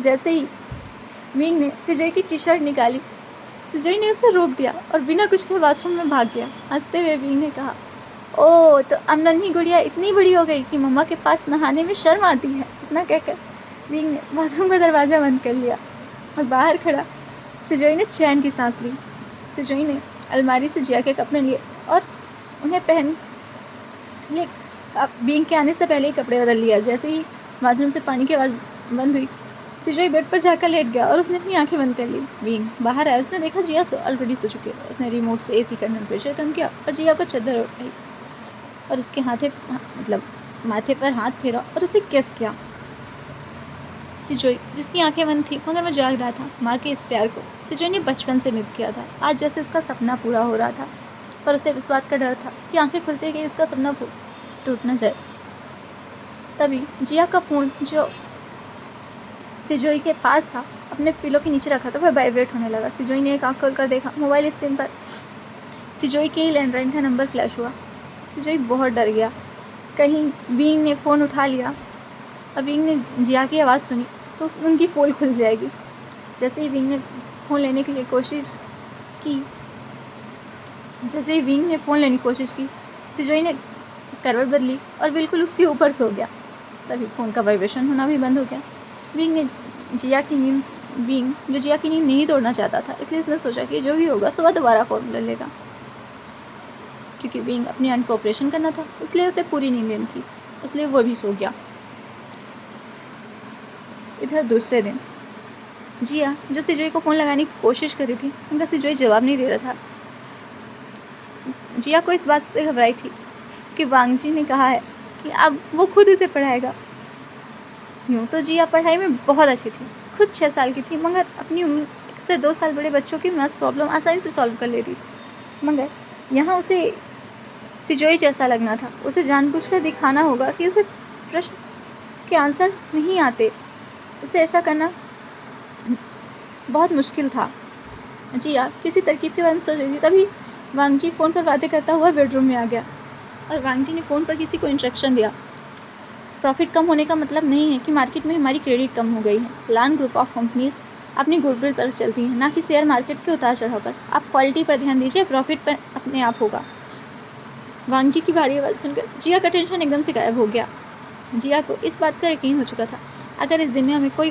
जैसे ही विंग ने सिजोई की टी शर्ट निकाली, सिजोई ने उसे रोक दिया और बिना कुछ के बाथरूम में भाग गया। हंसते हुए विंग ने कहा, ओह तो अब नन्ही गुड़िया इतनी बड़ी हो गई कि मम्मा के पास नहाने में शर्म आती है। इतना कहकर विंग ने बाथरूम का दरवाज़ा बंद कर लिया और बाहर खड़ा सिजोई ने चैन की सांस ली। सिजोई ने अलमारी से जिया के कपड़े लिए और उन्हें पहन ले विंग के आने से पहले ही कपड़े बदल लिया। जैसे ही बाथरूम से पानी की आवाज़ बंद हुई, सिजोई बेड पर जाकर लेट गया और उसने अपनी आंखें बंद कर ली। विंग बाहर आया, उसने देखा जिया ऑलरेडी सो चुकी है। उसने रिमोट से एसी का टेम्परेचर कम किया और जिया को चादर उठाई और उसके माथे पर हाथ फेरा और उसे किस किया। सिजोई जिसकी आंखें बंद थी मगर वो जाग रहा था माँ के इस प्यार को सिजोई ने बचपन से मिस किया था। आज जैसे उसका सपना पूरा हो रहा था, पर उसे इस बात का डर था कि आंखें खुलते ही उसका सपना टूट न जाए। तभी जिया का फ़ोन जो सिजोई के पास था अपने पिलो के नीचे रखा था, वह वाइब्रेट होने लगा। सिजोई ने एक आँख खोलकर देखा, मोबाइल स्क्रीन पर सिजोई के ही लैंडलाइन का नंबर फ्लैश हुआ। सिजोई बहुत डर गया, कहीं विंग ने फ़ोन उठा लिया और विंग ने जिया की आवाज़ सुनी तो उनकी पोल खुल जाएगी। जैसे ही विंग ने फ़ोन लेने की कोशिश की सिजोई ने करवट बदली और बिल्कुल उसके ऊपर सो गया। तभी फ़ोन का वाइब्रेशन होना भी बंद हो गया। विंग जो जिया की नींद नहीं तोड़ना चाहता था, इसलिए उसने सोचा कि जो भी होगा सुबह दोबारा कॉल ले लेगा। क्योंकि विंग अपने आंट को ऑपरेशन करना था इसलिए उसे पूरी नींद लेनी थी, इसलिए वो भी सो गया। इधर दूसरे दिन जिया जो सिजोई को फ़ोन लगाने की कोशिश कर रही थी, उनका सिजोई जवाब नहीं दे रहा था। जिया को इस बात से घबराई थी कि वांगजी ने कहा है कि अब वो खुद उसे पढ़ाएगा। यूँ तो जिया पढ़ाई में बहुत अच्छी थी, खुद 6 साल की थी, मगर अपनी उम्र से 2 साल बड़े बच्चों की मैथ्स प्रॉब्लम आसानी से सॉल्व कर लेती। मगर यहाँ उसे सिजोई जैसा लगना था। उसे जानबूझकर दिखाना होगा कि उसे प्रश्न के आंसर नहीं आते। उसे ऐसा करना बहुत मुश्किल था। जिया किसी तरकीब के बारे में सोच रही थी, तभी वांगजी फ़ोन पर बातें करता हुआ बेडरूम में आ गया और वांगजी ने फ़ोन पर किसी को इंस्ट्रक्शन दिया। प्रॉफिट कम होने का मतलब नहीं है कि मार्केट में हमारी क्रेडिट कम हो गई है। लान ग्रुप ऑफ कंपनीज अपनी गुडविल पर चलती हैं, ना कि शेयर मार्केट के उतार चढ़ाव पर। आप क्वालिटी पर ध्यान दीजिए, प्रॉफिट पर अपने आप होगा। वांगजी की भारी आवाज़ सुनकर जिया का टेंशन एकदम से गायब हो गया। जिया को इस बात का यकीन हो चुका था, अगर इस दुनिया में कोई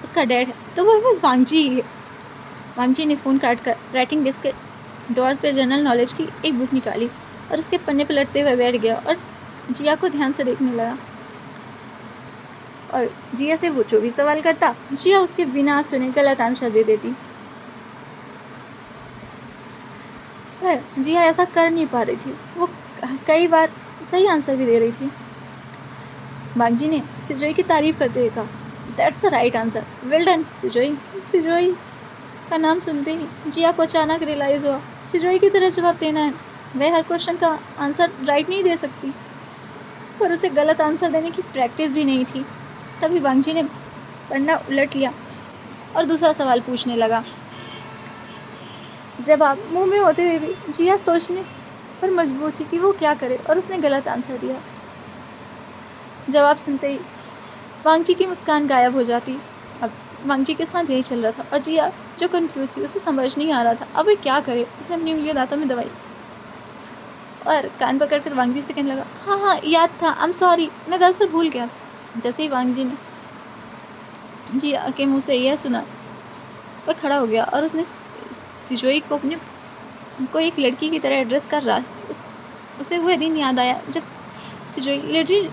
उसका डैड है तो वो बस वांगजी ही है। वांगजी ने फ़ोन काट कर राइटिंग डेस्क के ड्रॉअर पे जनरल नॉलेज की एक बुक निकाली और उसके पन्ने पलटते हुए बैठ गया और जिया को ध्यान से देखने लगा। और जिया से वो जो भी सवाल करता, जिया उसके बिना सुने गलत आंसर दे देती। पर जिया ऐसा कर नहीं पा रही थी, वो कई बार सही आंसर भी दे रही थी। बागजी ने सिजोई की तारीफ करते हुए कहा, that's a right answer, well done Sijoi. Sijoi का नाम सुनते ही जिया को अचानक रियलाइज हुआ सिजोई की तरह जवाब देना है। वह हर क्वेश्चन का आंसर राइट नहीं दे सकती, पर उसे गलत आंसर देने की प्रैक्टिस भी नहीं थी। तभी वांगजी ने पन्ना उलट लिया और दूसरा सवाल पूछने लगा। जवाब मुंह में होते हुए भी जिया सोचने पर मजबूर थी कि वो क्या करे, और उसने गलत आंसर दिया। जवाब सुनते ही वांगजी की मुस्कान गायब हो जाती। अब वांगजी के साथ यही चल रहा था और जिया जो कंफ्यूज थी, उसे समझ नहीं आ रहा था अब वे क्या करे। उसने अपनी उंगलियां दांतों में दबाई और कान पकड़कर वांगजी से कहने लगा, हाँ हाँ याद था, आई एम सॉरी, मैं दरअसल भूल गया। जैसे ही वांगजी ने जिया के मुंह से यह सुना, वह खड़ा हो गया और उसने सिजोई को अपने को एक लड़की की तरह एड्रेस कर रहा। उसे वह दिन याद आया जब सिजोई लेटरिन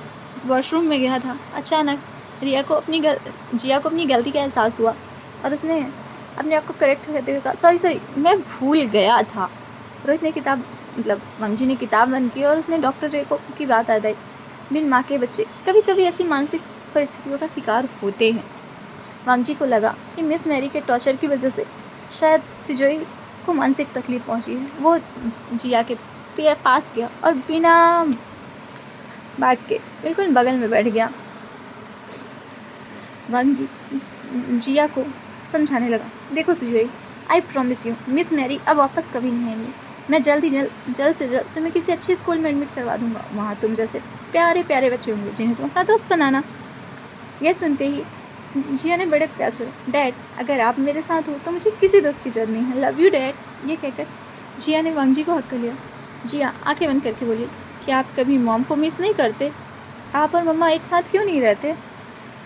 वॉशरूम में गया था। अचानक जिया को अपनी गलती का एहसास हुआ और उसने अपने आप को करेक्ट करते हुए कहा, सॉरी मैं भूल गया था। रोहित ने वांगजी ने किताब बंद की और उसने डॉक्टर रे को की बात याद आई। बिन माँ के बच्चे कभी कभी ऐसी मानसिक परिस्थितियों का शिकार होते हैं। वांगजी को लगा कि मिस मैरी के टॉर्चर की वजह से शायद सिजोई को मानसिक तकलीफ पहुंची है। वो जिया के पास गया और बिना बात के बिल्कुल बगल में बैठ गया। वांगजी जिया को समझाने लगा, देखो Sijoi, I promise you miss Mary अब वापस कभी नहीं आएंगी। मैं जल्द से जल्द तुम्हें किसी अच्छे स्कूल में एडमिट करवा दूंगा। वहाँ तुम जैसे प्यारे प्यारे बच्चे होंगे जिन्हें तुम अपना दोस्त बनाना। यह सुनते ही जिया ने बड़े प्यास हुए, डैड अगर आप मेरे साथ हो तो मुझे किसी दोस्त की जरूरत नहीं है, लव यू डैड। ये कहकर जिया ने वांगजी को हक कर लिया। जिया आंखें बंद करके बोली, क्या आप कभी मॉम को मिस नहीं करते? आप और मम्मा एक साथ क्यों नहीं रहते?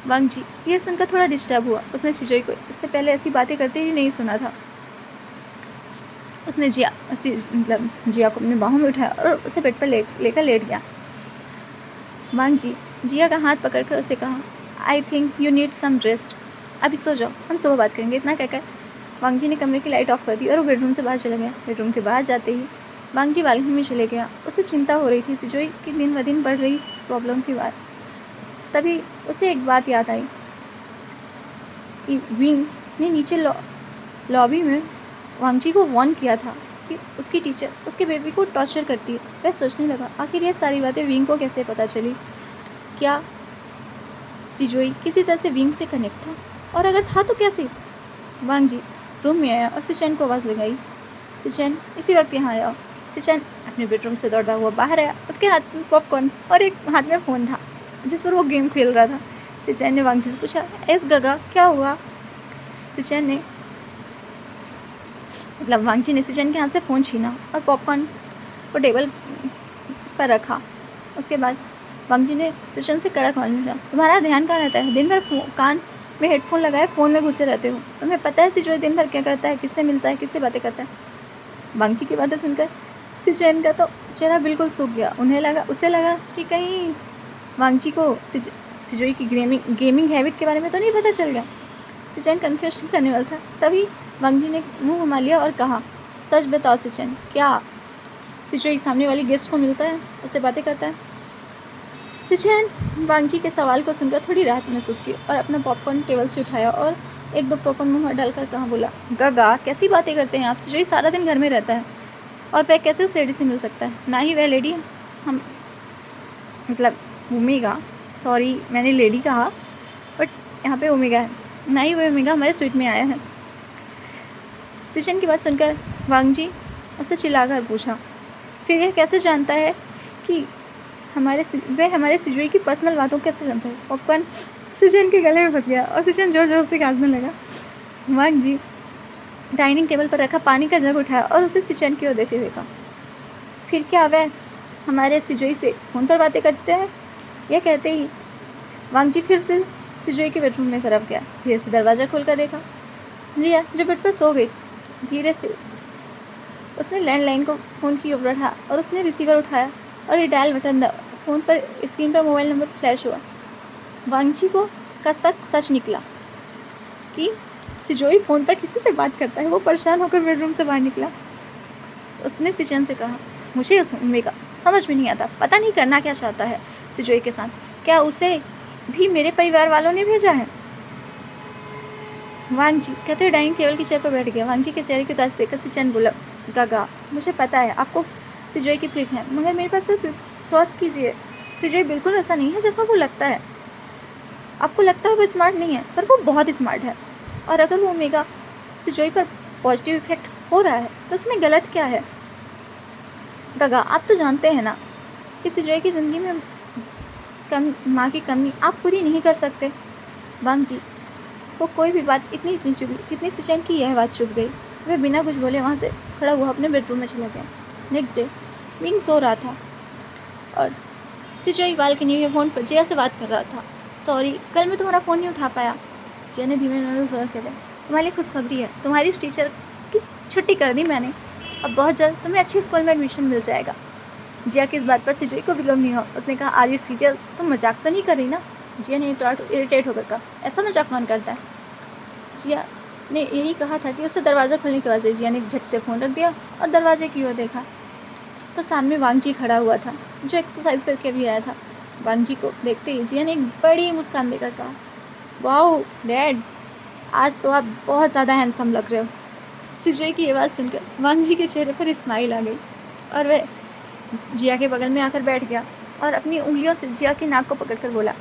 वांगजी यह सुनकर थोड़ा डिस्टर्ब हुआ। उसने सिजोई को इससे पहले ऐसी बातें करते ही नहीं सुना था। उसने जिया को अपने बाहों में उठाया और उसे बेड पर लेकर लेट गया। वांगजी जिया का हाथ पकड़कर उसे कहा, I think you need some rest, अभी सो जाओ, हम सुबह बात करेंगे। इतना कहकर वांगजी ने कमरे की लाइट ऑफ कर दी और वो बेडरूम से बाहर चला गया। बेडरूम के बाहर जाते ही वांगजी बालकनी में चले गया। उसे चिंता हो रही थी सिजोई की दिन ब दिन बढ़ रही प्रॉब्लम की बात। तभी उसे एक बात याद आई कि विंग ने नीचे लॉबी में वांगजी को वार्न किया था कि उसकी टीचर उसके बेबी को टॉर्चर करती है। वह सोचने लगा, आखिर ये सारी बातें विंग को कैसे पता चली? क्या सिजोई किसी तरह से विंग से कनेक्ट था? और अगर था तो कैसे? वांगजी रूम में आया और सिचैन को आवाज़ लगाई, सिचैन इसी वक्त यहाँ आया। सिचैन अपने बेडरूम से दौड़ता हुआ बाहर आया। उसके हाथ में पॉपकॉर्न और एक हाथ में फ़ोन था जिस पर वो गेम खेल रहा था। सिचैन ने वांगजी से पूछा, एस गगा क्या हुआ? सिचैन ने वांगजी ने सिचैन के हाथ से फ़ोन छीना और पॉपकॉर्न को टेबल पर रखा। उसके बाद वांगजी ने सिचैन से कड़क आवाज़ में पूछा, तुम्हारा ध्यान कहाँ रहता है? दिन भर कान में हेडफोन लगाए फ़ोन में घुसे रहते हो। तुम्हें पता है सिजोई दिन भर क्या करता है, किससे मिलता है, किससे बातें करता है? वांगजी की बातें सुनकर सिचैन का तो चेहरा बिल्कुल सूख गया। उसे लगा कि कहीं वांगजी को सिजोई की गेमिंग हैबिट के बारे में तो नहीं पता चल गया। सिचैन कन्फ्यूज करने वाला था। तभी वांगजी ने मुंह घुमा लिया और कहा, सच बताओ सिचैन, क्या सिजोई सामने वाली गेस्ट को मिलता है, उससे बातें करता है? सिचैन वांगजी के सवाल को सुनकर थोड़ी राहत महसूस की और अपना पॉपकॉर्न टेबल से उठाया और एक दो पॉपकॉर्न मुंह में डालकर कहा, बोला, गगा कैसी बातें करते हैं आप? सिजोई सारा दिन घर में रहता है और वह कैसे उस लेडी से मिल सकता है? ना ही वह लेडी हम ओमेगा, सॉरी मैंने लेडी कहा बट यहाँ पे ओमेगा है, ना ही वह ओमेगा हमारे स्वीट में आया है। सिचैन की बात सुनकर वांगजी उससे चिल्लाकर पूछा, फिर यह कैसे जानता है कि वह हमारे सिजोई की पर्सनल बातों कैसे जानता है? पॉपकॉर्न सिचैन के गले में फंस गया और सिचैन जोर जोर से खांसने लगा। वांगजी डाइनिंग टेबल पर रखा पानी का जग उठाया और उसे सिचैन की ओर देते हुए कहा, फिर क्या वह हमारे सिजोई से फ़ोन पर बातें करते हैं? यह कहते ही वांगजी फिर से सिजोई के बेडरूम में तरफ गया। धीरे से दरवाज़ा खोलकर देखा जिया जो बेड पर सो गई थी। धीरे से उसने लैंडलाइन को फ़ोन की ओर बढ़ा और उसने रिसीवर उठाया और ये डायल बटन दबा। फ़ोन पर स्क्रीन पर मोबाइल नंबर फ्लैश हुआ। वांगजी को का सच निकला कि सिजोई फ़ोन पर किसी से बात करता है। वो परेशान होकर बेडरूम से बाहर निकला। उसने सिचन से कहा, मुझे उस ओमेगा समझ में नहीं आता, पता नहीं करना क्या चाहता है सिजोई के साथ। क्या उसे भी मेरे परिवार वालों ने भेजा है? वांगजी कहते हुए डाइनिंग टेबल की चेयर पर बैठ गया। वांगजी के चेहरे की उदासी देखकर सिचन बोला, गागा, मुझे पता है आपको सिजोई की फिक्र है, मगर मेरे पास तो विश्वास कीजिए, सिजोई बिल्कुल ऐसा नहीं है जैसा वो लगता है। आपको लगता है वो स्मार्ट नहीं है, पर वो बहुत स्मार्ट है। और अगर वो ओमेगा सिजोई पर पॉजिटिव इफेक्ट हो रहा है तो उसमें गलत क्या है? गागा, आप तो जानते हैं ना कि सिजोई की ज़िंदगी में माँ की कमी आप पूरी नहीं कर सकते। वांगजी को कोई भी बात इतनी नहीं चुभी जितनी सिचन की यह बात चुभ गई। वह बिना कुछ बोले वहाँ से खड़ा हुआ अपने बेडरूम में चला गया। नेक्स्ट डे विंग सो रहा था और सिजोई बालकनी में फ़ोन पर जिया से बात कर रहा था। सॉरी, कल मैं तुम्हारा फ़ोन नहीं उठा पाया। जिया ने धीमे धीमे जोर कहते, तुम्हारे लिए खुशखबरी है, तुम्हारी उस टीचर की छुट्टी कर दी मैंने। अब बहुत जल्द तुम्हें अच्छी स्कूल में एडमिशन मिल जाएगा। जिया की इस बात पर सिजोई को विलोम नहीं हुआ। उसने कहा, आर यू सीरियस? तुम मजाक तो नहीं कर रही ना? जिया ने इरिटेट होकर कहा, ऐसा मजाक कौन करता है? जिया ने यही कहा था कि उसे दरवाज़ा खोलने की आवाज़ आई। जिया ने झट से फ़ोन रख दिया और दरवाजे की ओर देखा तो सामने वांगजी खड़ा हुआ था, जो एक्सरसाइज करके भी आया था। वांगजी को देखते ही जिया ने एक बड़ी मुस्कान देकर कहा, वाओ डैड, आज तो आप बहुत ज़्यादा हैंडसम लग रहे हो। सिजोई की आवाज़ सुनकर वांगजी के चेहरे पर स्माइल आ गई और वह जिया के बगल में आकर बैठ गया और अपनी उंगलियों से जिया की नाक को पकड़कर बोला,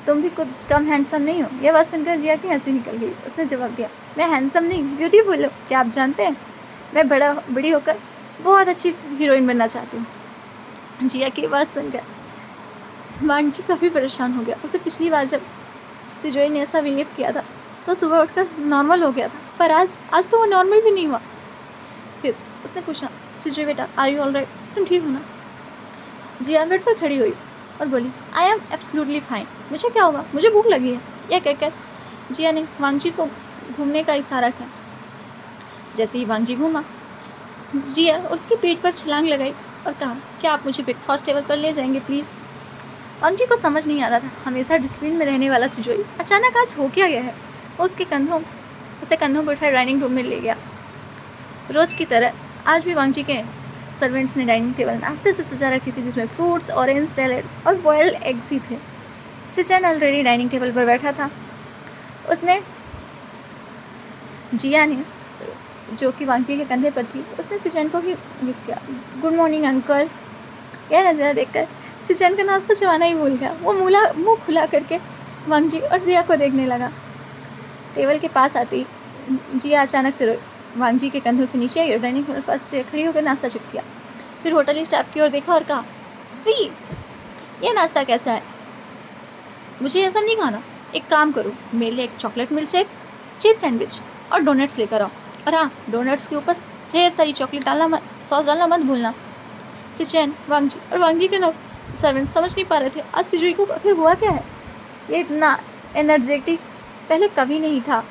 तुम भी कुछ कम हैंडसम नहीं हो। यह बात सुनकर जिया की हंसी निकल गई। उसने जवाब दिया, मैं हैंडसम नहीं, ब्यूटीफुल हूँ। क्या आप जानते हैं, मैं बड़ी होकर बहुत अच्छी हीरोइन बनना चाहती हूँ। जिया की बात सुनकर वांगजी काफ़ी परेशान हो गया। उसे पिछली बार जब सिजोई ने ऐसा बिहेव किया था तो सुबह उठकर नॉर्मल हो गया था, पर आज तो वो नॉर्मल भी नहीं हुआ। फिर उसने पूछा, सिजोई बेटा, आर यू ऑल राइट? तुम ठीक हो ना? जिया बेड पर खड़ी हुई और बोली, आई एम एब्सोल्युटली फाइन। मुझे क्या होगा, मुझे भूख लगी है। यह कहकर जिया ने वांगजी को घूमने का इशारा किया। जैसे ही वांगजी घूमा, जिया उसकी पीठ पर छलांग लगाई और कहा, क्या आप मुझे ब्रेकफास्ट टेबल पर ले जाएंगे प्लीज़? वांगजी को समझ नहीं आ रहा था, हमेशा डिसिप्लिन में रहने वाला सिजोई अचानक आज हो क्या गया है। वो उसे कंधों पर उठाकर डाइनिंग रूम में ले गया। रोज़ की तरह आज भी वांगजी के सर्वेंट्स ने डाइनिंग टेबल नाश्ते से सजा रखी थी, जिसमें फ्रूट्स, ऑरेंज सैलेड और बॉयल्ड एग्स ही थे। सिचन ऑलरेडी डाइनिंग टेबल पर बैठा था। जिया ने, जो कि वांगजी के कंधे पर थी, उसने सिचन को ही विश किया, गुड मॉर्निंग अंकल। यह नज़ारा देखकर सिचन का नाश्ता चबाना ही भूल गया। वो मुँह खुला करके वांगजी और जिया को देखने लगा। टेबल के पास आती जिया अचानक से रोई। वांगजी के कंधों से नीचे आई और डाइनिंग टेबल पास खड़ी होकर नाश्ता चुप किया। फिर होटल स्टाफ की ओर देखा और कहा, सी, ये नाश्ता कैसा है? मुझे ये सब नहीं खाना। एक काम करो, मेरे लिए एक चॉकलेट मिल्क शेक, चीज़ सैंडविच और डोनट्स लेकर आओ। और हाँ, डोनट्स के ऊपर ढेर सारी चॉकलेट डालना मत, सॉस डालना मत भूलना। सिचन, वांगजी और वांगजी के सर्वेंट समझ नहीं पा रहे थे आज सिजोई को आखिर हुआ क्या है। ये इतना एनर्जेटिक पहले कभी नहीं था।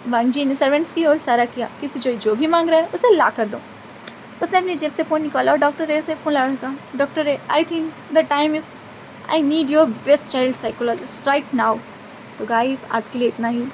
वांगजी ने सर्वेंट्स की ओर इशारा किया कि सिजोई जो भी मांग रहा है उसे ला कर दो। उसने अपनी जेब से फ़ोन निकाला और डॉक्टर रे से फ़ोन लगाकर कहा, डॉक्टर रे, I think the time is, I need your best child psychologist right now. तो गाइस, आज के लिए इतना ही।